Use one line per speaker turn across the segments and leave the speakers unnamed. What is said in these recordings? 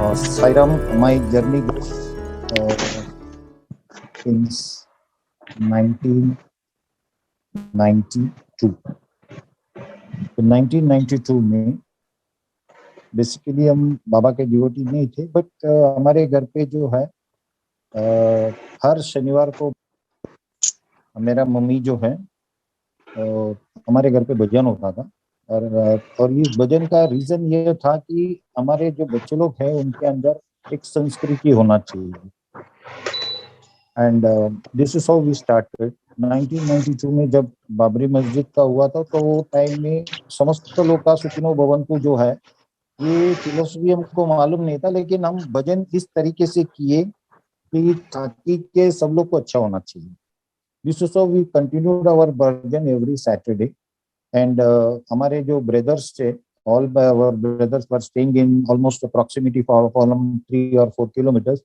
Sairam, my journey goes since 1992. तो 1992 में basically हम बाबा के डिवोटी नहीं थे, बट हमारे घर पे जो है हर शनिवार को मेरा मम्मी जो है हमारे घर पे भजन होता था। और इस भजन का रीजन ये था कि हमारे जो बच्चे लोग हैं उनके अंदर एक संस्कृति होना चाहिए। And this is how we started. 1992 में जब बाबरी मस्जिद का हुआ था तो वो टाइम में समस्त लोग का सुखिनो भवंतु जो है ये फिलोसफी हमको मालूम नहीं था, लेकिन हम भजन इस तरीके से किए कि ताकि के सब लोग को अच्छा होना चाहिए। This is how we continued our bhajan every Saturday. And हमारे जो ब्रदर्स थे, all our brothers were staying in almost a proximity for 3 or 4 kilometers.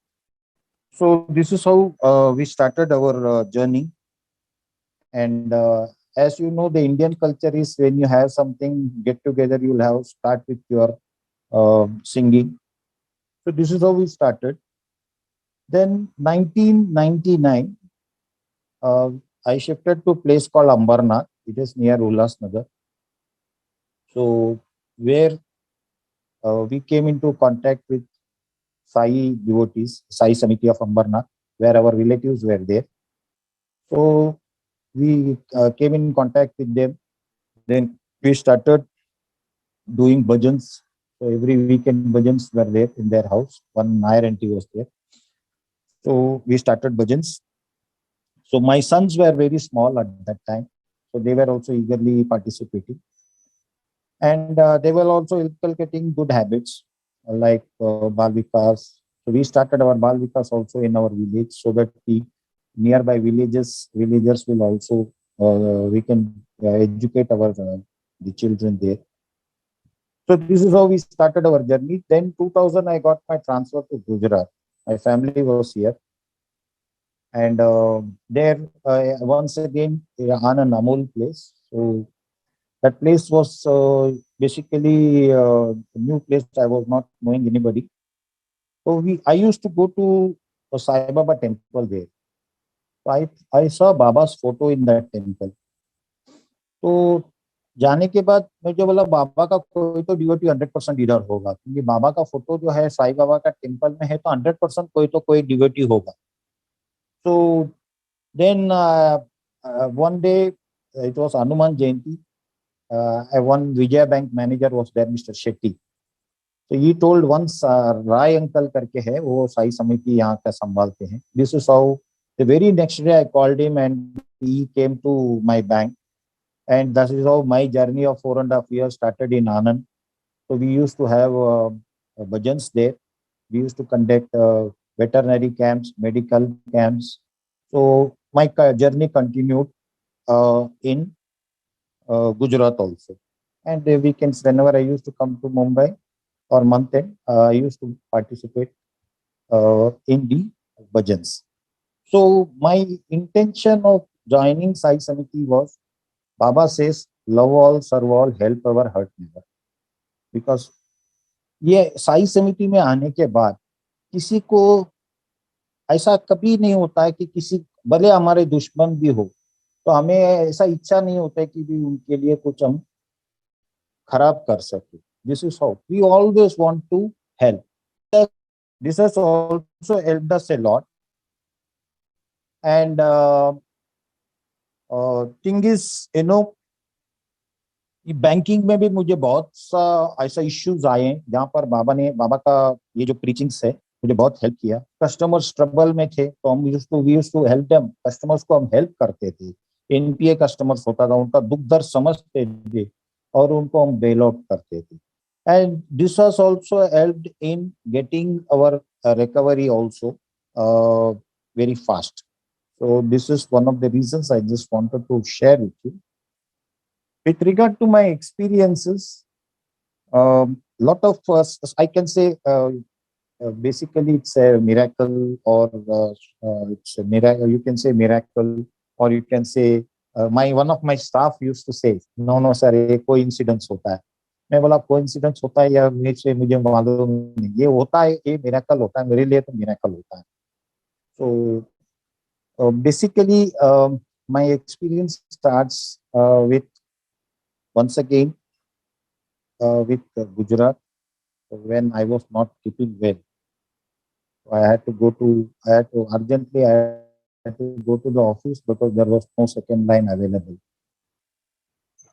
So this is how we started our journey. And as you know, the Indian culture is when you have something get together, you'll have start with your singing. So this is how we started. Then 1999, I shifted to a place called Ambarnath. It is near Ulhasnagar. So where we came into contact with Sai devotees, Sai Samiti of Ambarnath, where our relatives were there. So we came in contact with them. Then we started doing bhajans. So every weekend bhajans were there in their house. One Nair auntie was there. So we started bhajans. So my sons were very small at that time. So they were also eagerly participating. And they were also inculcating good habits like Bal Vikas. So we started our Bal Vikas also in our village so that the nearby villagers will also, we can educate our the children there. So this is how we started our journey. Then 2000, I got my transfer to Gujarat. My family was here. And there, once again, on an Amul place. So that place was basically a new place. I was not knowing anybody. So I used to go to a Sai Baba temple there. So I saw Baba's photo in that temple. तो जाने के बाद मुझे बोला बाबा का कोई तो devotee 100% इधर होगा, क्योंकि बाबा का फोटो जो है साईं बाबा का टेम्पल में है तो 100% कोई तो कोई डिवोटी होगा. So then one day it was Hanuman Jayanti. One Vijaya Bank manager was there, Mr. Shetty. So he told once Rai uncle करके है वो साई समिति यहाँ का संभालते हैं. This is how the very next day I called him and he came to my bank. And that is how my journey of 4.5 years started in Anand. So we used to have bhajans there. We used to conduct veterinary camps, medical camps. So my journey continued in Gujarat also. And weekends, whenever I used to come to Mumbai or month end, I used to participate in the bhajans. So my intention of joining Sai Samiti was, Baba says, love all, serve all, help ever, hurt never. Because ये साई समिति में आने के बाद किसी को ऐसा कभी नहीं होता है कि किसी भले हमारे दुश्मन भी हो तो हमें ऐसा इच्छा नहीं होता है कि भी उनके लिए कुछ हम खराब कर सके. This is how we always want to help. This has also helped us a lot. And thing is, you know, banking में भी मुझे बहुत सा ऐसा इश्यूज आए हैं जहाँ पर बाबा का ये जो प्रीचिंग्स है मुझे बहुत हेल्प किया. कस्टमर्स ट्रबल में थे तो हम we used to help them. Customers को हम हेल्प करते थे. एनपीए कस्टमर्स होता था, उनका दुख दर्द समझते थे और उनको हम बेल आउट करते थे. And this was also helped in getting our recovery also very fast. So this is one of the reasons I just wanted to share with you. With regard to my experiences, lot of I can say basically it's a miracle, or it's a miracle. You can say miracle, or you can say one of my staff used to say, no sir, ये coincidence होता है. मैं बोला coincidence होता है या मुझे मालूम नहीं, ये होता है, ये मिरेकल होता है, मेरे लिए तो मिरेकल होता है. So basically, my experience starts with once again with Gujarat when I was not keeping well. So I had to urgently, I had to go to the office because there was no second line available.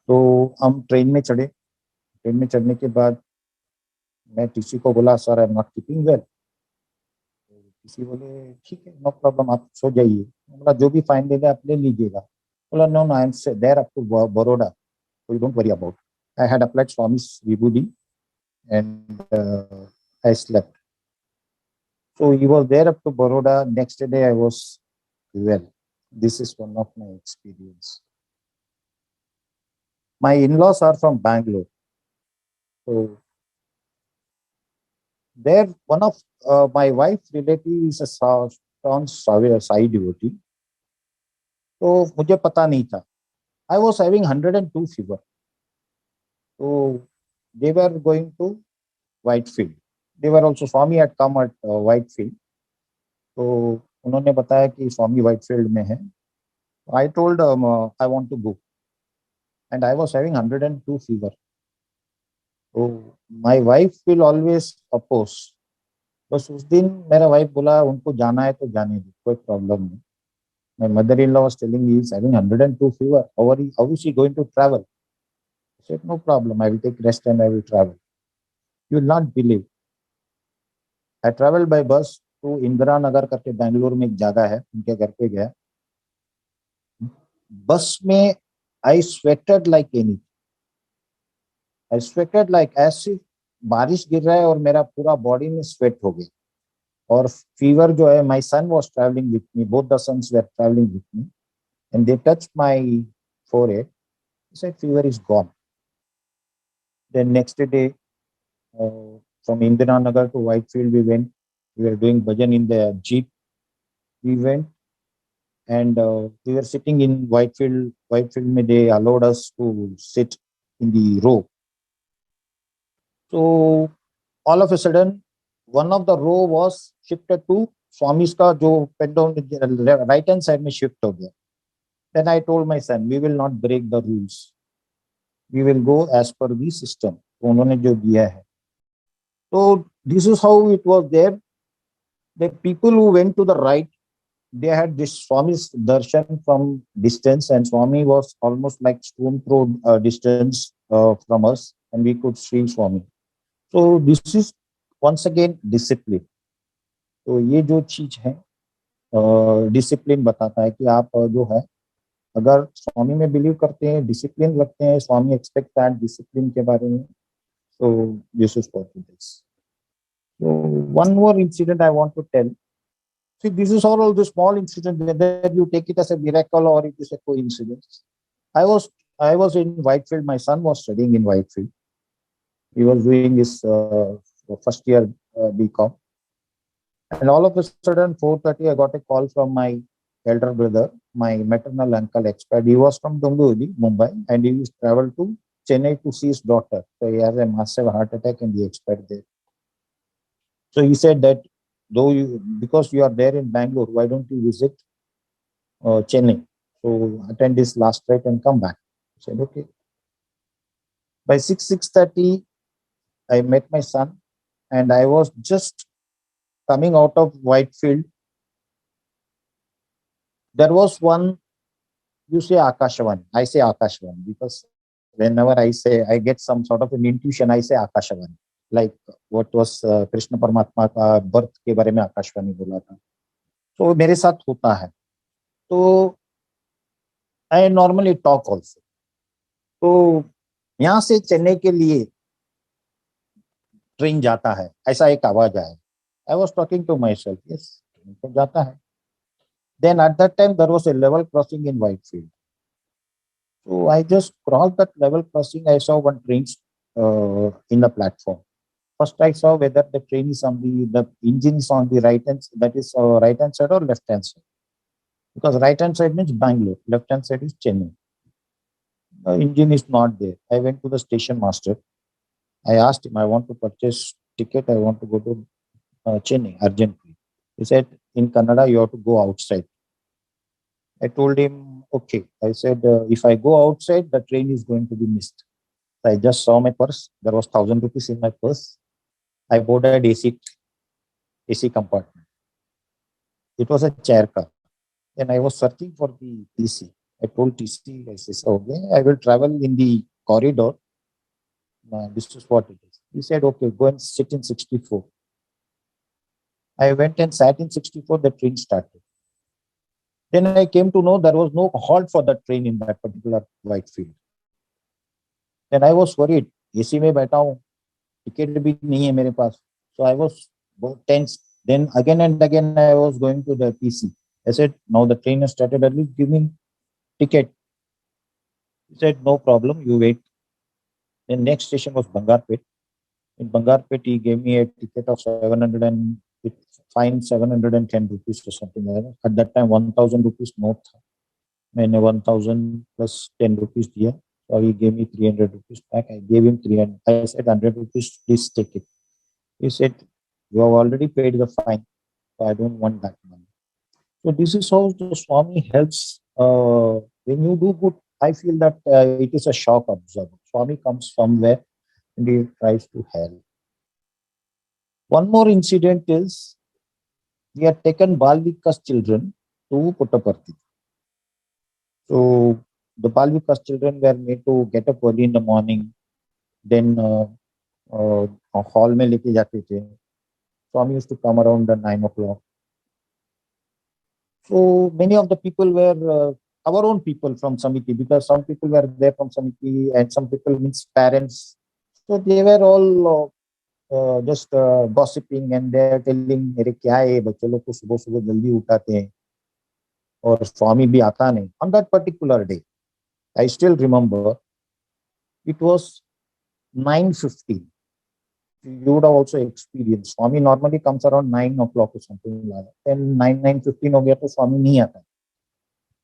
तो हम train में चढ़ने के बाद मैं TC को बोला sir I am not keeping well. TC बोले ठीक है नो प्रॉब्लम आप सो जाइए. बोला जो भी फाइन देगा आप ले लीजिएगा. बोला no no I am there up to Baroda so you don't worry about. I had applied Swami's Vibhuti and I slept. So he was there up to Baroda. Next day I was well. This is one of my experience. My in-laws are from Bangalore. So there, one of my wife's relative is a strong Sai devotee. तो मुझे पता नहीं था. I was having 102 fever. So they were going to Whitefield. They were also Swami had come at Whitefield. तो उन्होंने बताया कि स्वामी Whitefield में है. I told I want to go and I was having 102 fever. So my wife will always oppose. बस उस दिन मेरा वाइफ बोला उनको जाना है तो जाने दो, कोई प्रॉब्लम नहीं. My mother-in-law was telling me he's having 102 fever. How is he going to travel? I said no problem. I will take rest and I will travel. You will not believe. I traveled by bus to Indira Nagar करके बैंगलोर में एक जगह है, उनके घर पे गया. बस में I sweated like anything. I sweated like as if बारिश गिर रहा है और मेरा पूरा बॉडी में स्वेट हो गया. और फीवर जो है, my son was traveling with me, both the sons were traveling with me, and they touched my forehead. I said fever is gone. Then next day, from Indira Nagar to Whitefield, we went. We were doing bhajan in the jeep. We went and we were sitting in Whitefield. Whitefield, mein they allowed us to sit in the row. So all of a sudden, one of the row was shifted to Swami's का जो पेंडोन right hand side में shift हो गया. Then I told my son, we will not break the rules. We will go as per the system. उन्होंने जो दिया है. So this is how it was there. The people who went to the right, they had this Swami's darshan from distance, and Swami was almost like stone throw distance from us, and we could see Swami. So this is once again discipline. तो ये जो चीज है discipline बताता है कि आप जो है अगर स्वामी में बिलीव करते हैं, डिसिप्लिन रखते हैं, स्वामी एक्सपेक्ट दैट डिसिप्लिन के बारे में. So this is what it is. So one more incident I want to tell. See, this is all the small incident, whether you take it as a miracle or it is a coincidence. I was in Whitefield. My son was studying in Whitefield. He was doing his first year BCom. And all of a sudden, 4:30, I got a call from my elder brother, my maternal uncle expired. He was from Dombivli, Mumbai, and he traveled to Chennai to see his daughter. So he has a massive heart attack and he expired there. So he said that because you are there in Bangalore, why don't you visit Chennai? So attend his last rite and come back. I said, okay. By 6:30, I met my son and I was just coming out of Whitefield. There was one, you say Akashvani. I say Akashvani because whenever I get some sort of an intuition, I say Akashvani. Like what was Krishna Paramatma का birth के बारे में आकाशवाणी बोला था. तो मेरे साथ होता है. तो I normally talk also. तो यहाँ से चेन्नई के लिए ट्रेन जाता है, ऐसा एक आवाज आया. I was talking to myself, yes, train तो जाता है. Then at that time there was a level crossing in Whitefield. So I just crossed that level crossing. I saw one train in the platform. First I saw whether the train is on the engine is on the right hand, that is right hand side or left hand side. Because right hand side means Bangalore, left hand side is Chennai. The engine is not there. I went to the station master. I asked him, I want to purchase ticket. I want to go to Chennai urgently. He said, in Kannada, you have to go outside. I told him, okay. I said, if I go outside, the train is going to be missed. I just saw my purse. There was 1,000 rupees in my purse. I boarded AC compartment. It was a chair car. And I was searching for the TC. I told TC, I said, okay, I will travel in the corridor. This is what it is. He said, okay, go and sit in 64. I went and sat in 64. The train started. Then I came to know there was no halt for the train in that particular white field. Then I was worried. AC में बैठा हूँ, ticket भी नहीं है मेरे पास. So I was tense. Then again and again I was going to the PC. I said, now the train has started early, give me ticket. He said, no problem, you wait. Then next station was Bangarpet. In Bangarpet, he gave me a ticket of 700 and it fine 710 rupees or something like that. At that time, 1,000 rupees note. मैंने 1,000 plus 10 rupees दिया. So he gave me 300 rupees back. I gave him 300. I said 100 rupees, please take it. He said, you have already paid the fine, so I don't want that money. So this is how the Swami helps. When you do good, I feel that it is a shock absorber. Swami comes somewhere and he tries to help. One more incident is we had taken Balvika's children to Puttaparthi. So the Balvika's children were made to get up early in the morning, then hall में लेके जाते थे. Swami used to come around the 9 o'clock. So many of the people were our own people from Samiti, because some people were there from Samiti and some people means parents. So they were all just gossiping and they're telling मेरे क्या है बच्चे लोग को सुबह सुबह जल्दी उठाते हैं और स्वामी भी आता नहीं. On that particular day, I still remember it was 9:15. You would have also experienced. Swami normally comes around 9 o'clock or something like that. Then 9:15 हो गया तो स्वामी नहीं आता.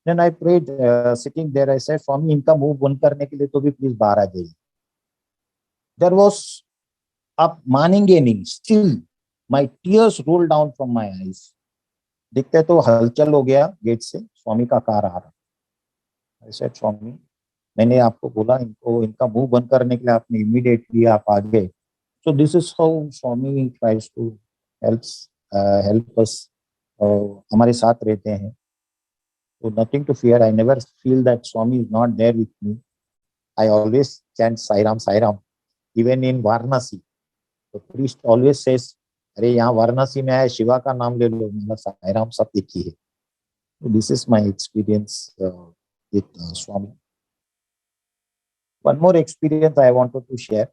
Then I prayed, sitting there. I said, Swami, इनका मुंह बंद करने के लिए तो भी प्लीज बाहर आ जाइए. There was, आप मानेंगे नहीं, still my tears rolled down from my eyes. दिखते तो हलचल हो गया गेट से, स्वामी का कार आ रहा. I said, स्वामी, मैंने आपको बोला इनको इनका मुंह बंद करने के लिए आपने immediately आप आ गए. So this is how Swami tries to help us. हमारे साथ रहते हैं. So nothing to fear. I never feel that Swami is not there with me. I always chant Sai Ram, Sai Ram. Even in Varanasi, the priest always says, अरे यहाँ वाराणसी में आया शिवा का नाम ले लो, मतलब साई राम सब एक ही है. So this is my experience with Swami. One more experience I wanted to share.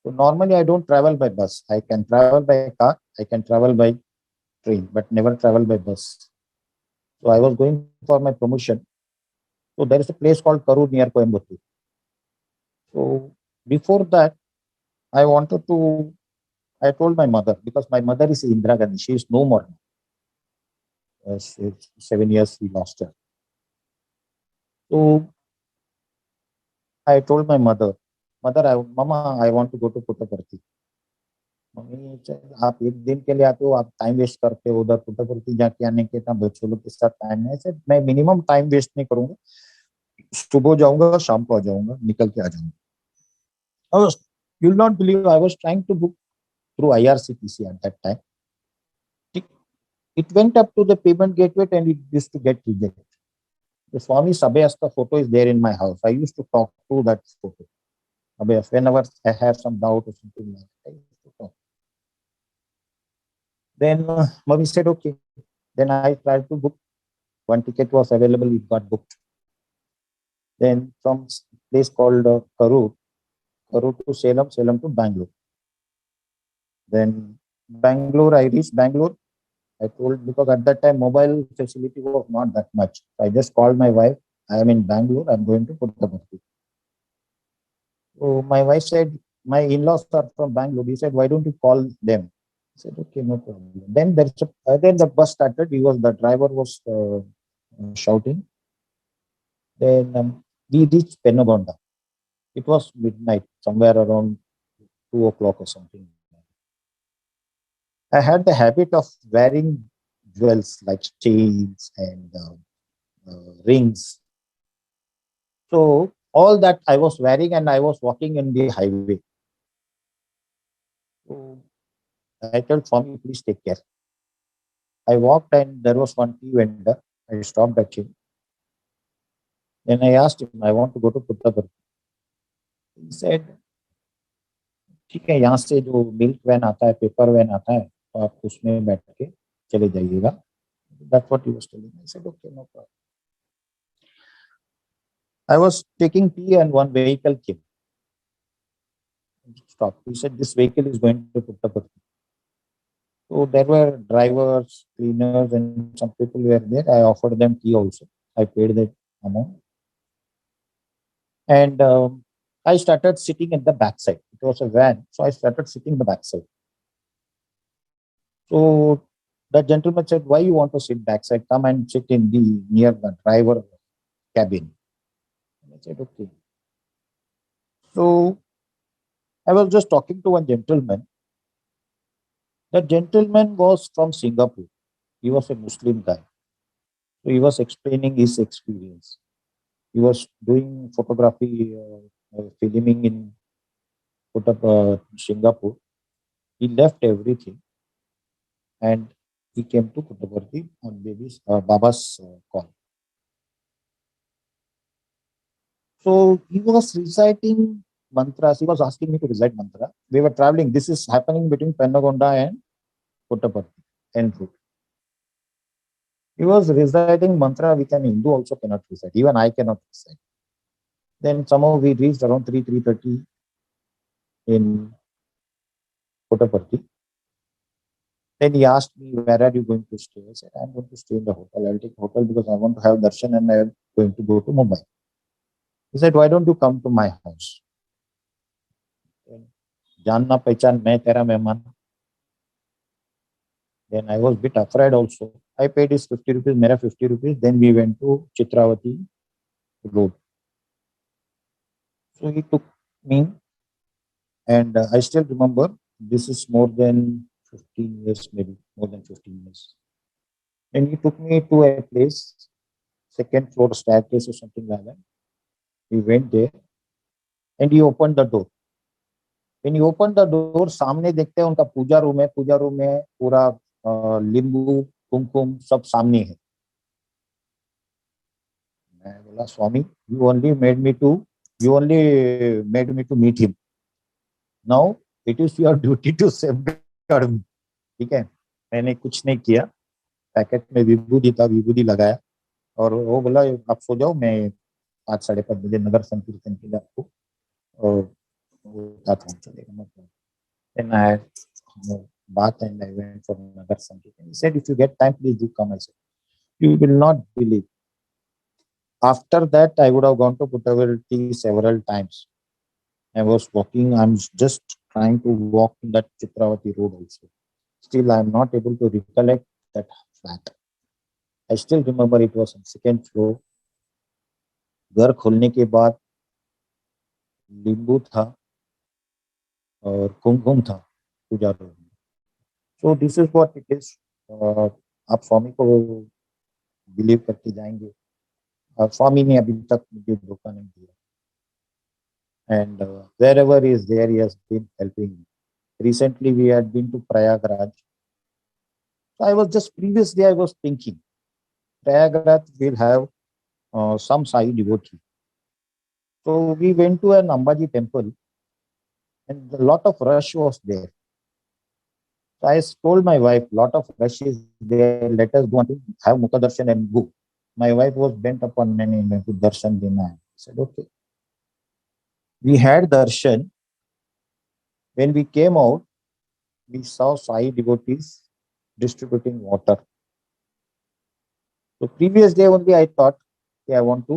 So normally I don't travel by bus. I can travel by car, I can travel by train, but never travel by bus. So I was going for my promotion. So there is a place called Karur near Coimbatore. So before that, I told my mother, because my mother is Indira Gandhi. She is no more. 7 years we lost her. So I told my mother, Mama, I want to go to Puttaparthi. Mummy, आप एक दिन के लिए आते हो, आप time waste करते हो, उधर पुट्टापर्थी जाके आने के इतना बच्चों लोग के साथ टाइम है. सर मैं मिनिमम टाइम वेस्ट नहीं करूंगा, सुबह जाऊंगा शाम को आ जाऊंगा, निकल के आ जाऊंगा. You will not believe, I was trying to book through IRCTC at that time. It went up to the payment gateway and it used to get rejected. The Swami Sabhayasta photo is there in my house. I used to talk to that photo. Whenever I have some doubt or something like that, I used to talk. Then Mommy said, okay. Then I tried to book. One ticket was available, it got booked. Then from place called Karur to Salem, Salem to Bangalore. Then Bangalore, I reached Bangalore. I told, because at that time mobile facility was not that much. I just called my wife. I am in Bangalore. I'm going to Puttaparthi. So my wife said, my in-laws are from Bangalore. He said, why don't you call them? I said, okay, no problem. Then then the bus started. The driver was shouting. Then we reached Penugonda. It was midnight, somewhere around 2 o'clock or something. I had the habit of wearing jewels like chains and rings. So all that I was wearing, and I was walking in the highway. So I told Swami, please take care. I walked and there was one tea vendor. I stopped at him. Then I asked him, I want to go to Puttaparthi. He said, ठीक है, यहाँ से जो milk van आता है, paper van आता है, तो आप उसमें बैठ के चले जाइएगा. That's what he was telling me. I said, okay, no problem. I was taking tea and one vehicle came. Stop. He said, this vehicle is going to Puttaparthi. So there were drivers, cleaners, and some people were there. I offered them tea also. I paid that amount. And I started sitting at the backside. It was a van, so I started sitting the backside. So that gentleman said, why you want to sit backside? Come and sit in the near the driver cabin. And I said, okay. So I was just talking to one gentleman. That gentleman was from Singapore. He was a Muslim guy. So he was explaining his experience. He was doing photography, filming in Singapore. He left everything and he came to Puttaparthi on Baba's call. So he was reciting mantras. He was asking me to recite mantra. We were traveling. This is happening between Pennagonda and Puttaparthi en route. He was reciting mantra which an Hindu also cannot recite. Even I cannot recite. Then somehow we reached around 3:30 in Puttaparthi. Then he asked me, where are you going to stay? I said, I'm going to stay in the hotel. I'll take a hotel because I want to have darshan and I'm going to go to Mumbai. He said, why don't you come to my house? Janna pehchan, main tera mehman. Then I was a bit afraid also. I paid his 50 rupees, mera 50 rupees. Then we went to Chitravati road. So he took me, and I still remember, this is more than 15 years, maybe more than 15 years. And he took me to a place, second floor staircase or something like that. We went there and he opened the door. When he opened the door, सामने देखते हैं उनका पूजा room है. पूजा room में पूरा लींबू कुमकुम सब सामने है. मैं बोला, स्वामी, you only made me to meet him. Now it is your duty to safeguard me. ठीक है, मैंने कुछ नहीं किया. पैकेट में विभूति था, विभूति लगाया और वो बोला, आप सो जाओ, मैं 5-5:30 बजे नगर संकीर्तन के लिए आपको Then I had bath and I went for Nagar Sankirtan. He said, if you get time, please do come. I said, you will not believe. After that, I would have gone to Puttaparthi several times. I was walking, I'm just trying to walk in that Chitravati road also. Still, I'm not able to recollect that flat. I still remember it was on second floor. घर खोलने के बाद नींबू था और कुमकुम था पूजा room में. So this is what it is. आप स्वामी को बिलीव करके जाएंगे. स्वामी ने अभी तक मुझे धोखा नहीं दिया. And wherever he is there, he has been helping me. Recently, we had been to Prayagraj. So I was just previously, I was thinking, Prayagraj will have some Sai devotee. So we went to an Ambaji temple and a lot of rush was there. So I told my wife, lot of rush is there, let us go and have Mukha Darshan and go. My wife was bent upon many darshan dena. I said, okay. We had darshan. When we came out, we saw Sai devotees distributing water. So previous day only I thought, okay, I want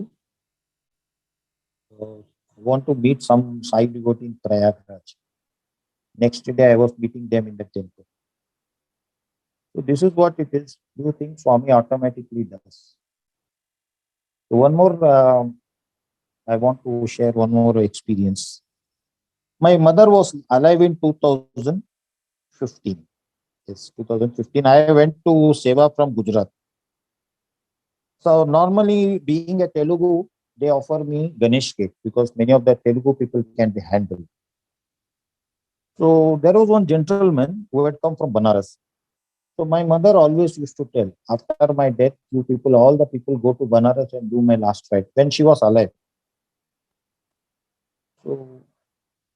to meet some Sai devotee in Prayagraj. Next day I was meeting them in the temple. So this is what it is. Do you think Swami automatically does? So one more, I want to share one more experience. My mother was alive in 2015. Yes, 2015. I went to Seva from Gujarat. So normally, being a Telugu, they offer me Ganesh cake because many of the Telugu people can be handled. So there was one gentleman who had come from Banaras. So my mother always used to tell, after my death, you people, all the people go to Banaras and do my last rite when she was alive. So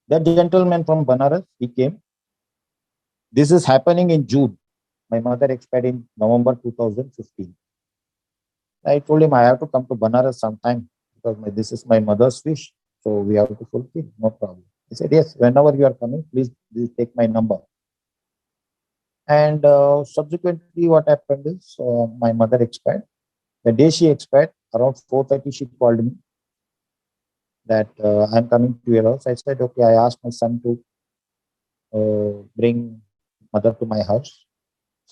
that gentleman from Banaras, he came. This is happening in June. My mother expired in November 2015. I told him I have to come to Banaras sometime because this is my mother's wish. So we have to fulfill, no problem. He said, yes, whenever you are coming, please take my number. And subsequently, what happened is my mother expired. The day she expired, around 4:30, she called me that I'm coming to your house. I said, okay. I asked my son to bring mother to my house.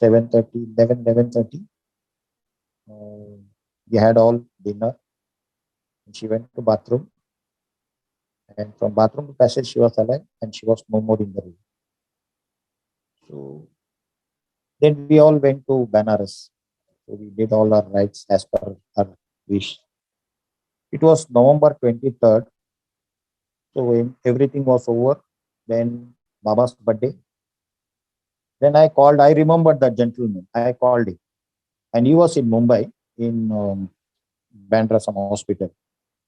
7:30, 11:30. We had all dinner. And she went to bathroom. And from bathroom to passage, she was alive and she was no more in the room. So then we all went to Banaras. So we did all our rites as per our wish. It was November 23rd. So when everything was over, then Baba's birthday. Then I called, I remembered that gentleman. I called him. And he was in Mumbai, in Bandra, some hospital.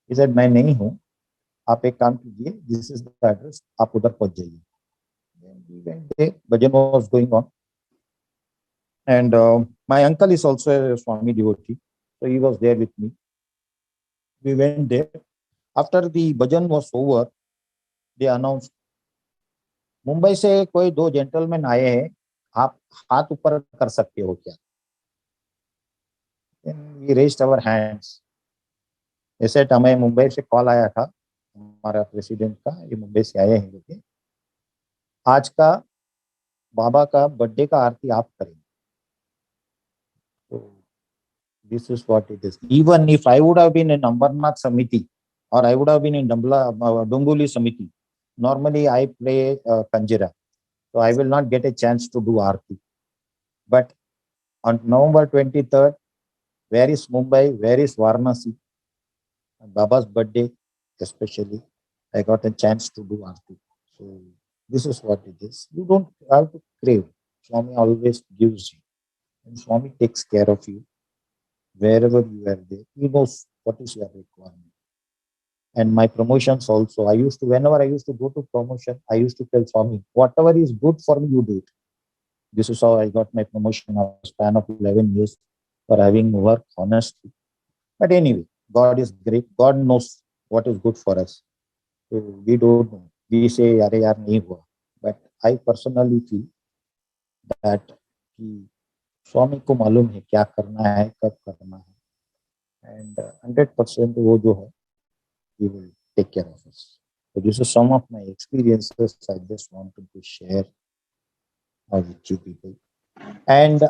He said, मैं नहीं हूँ, आप एक काम कीजिए, this is the address, आप उधर पहुंच जाइए. Then we went there, bhajan was going on. And my uncle is also a Swami devotee. So he was there with me. We went there. After the bhajan was over, they announced, Mumbai से कोई दो gentleman आए हैं, आप हाथ ऊपर कर सकते हो क्या? Then we raised our hands. ऐसे हमें मुंबई से कॉल आया था हमारा प्रेसिडेंट का, ये मुंबई से आए हैं लोग, आज का बाबा का बर्थडे का आरती आप करेंगे. So this is what it is. Even if I would have been in Ambarnath Samiti or I would have been in Dongoli Samiti, normally I play Kanjira. So I will not get a chance to do Aarti. But on November 23rd, where is Mumbai? Where is Varanasi? On Baba's birthday, especially, I got a chance to do Aarti. So this is what it is. You don't have to crave. Swami always gives you. And Swami takes care of you. Wherever you are there, he knows what is your requirement. And my promotions also, whenever I used to go to promotion, I used to tell Swami, whatever is good for me, you do it. This is how I got my promotion of a span of 11 years for having work honestly. But anyway, God is great. God knows what is good for us. So we don't know. We say, "Are yaar nahi hua." But I personally feel that स्वामी को मालूम है क्या करना है, कब करना है. And 100% वो जो है, he will take care of us. So this is some of my experiences I just wanted to share with you people. And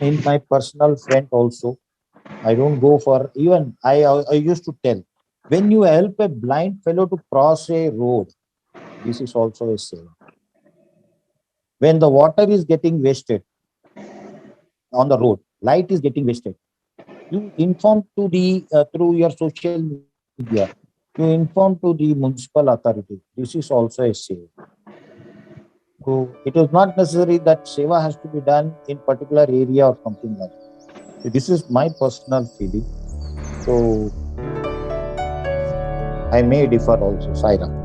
in my personal friend also, I don't go for, even I used to tell, when you help a blind fellow to cross a road, this is also a seva. When the water is getting wasted on the road, light is getting wasted, you inform to the through your social media, you inform to the municipal authority. This is also a seva. So it is not necessary that seva has to be done in particular area or something like that. So this is my personal feeling. So I may differ also. Sai Ram.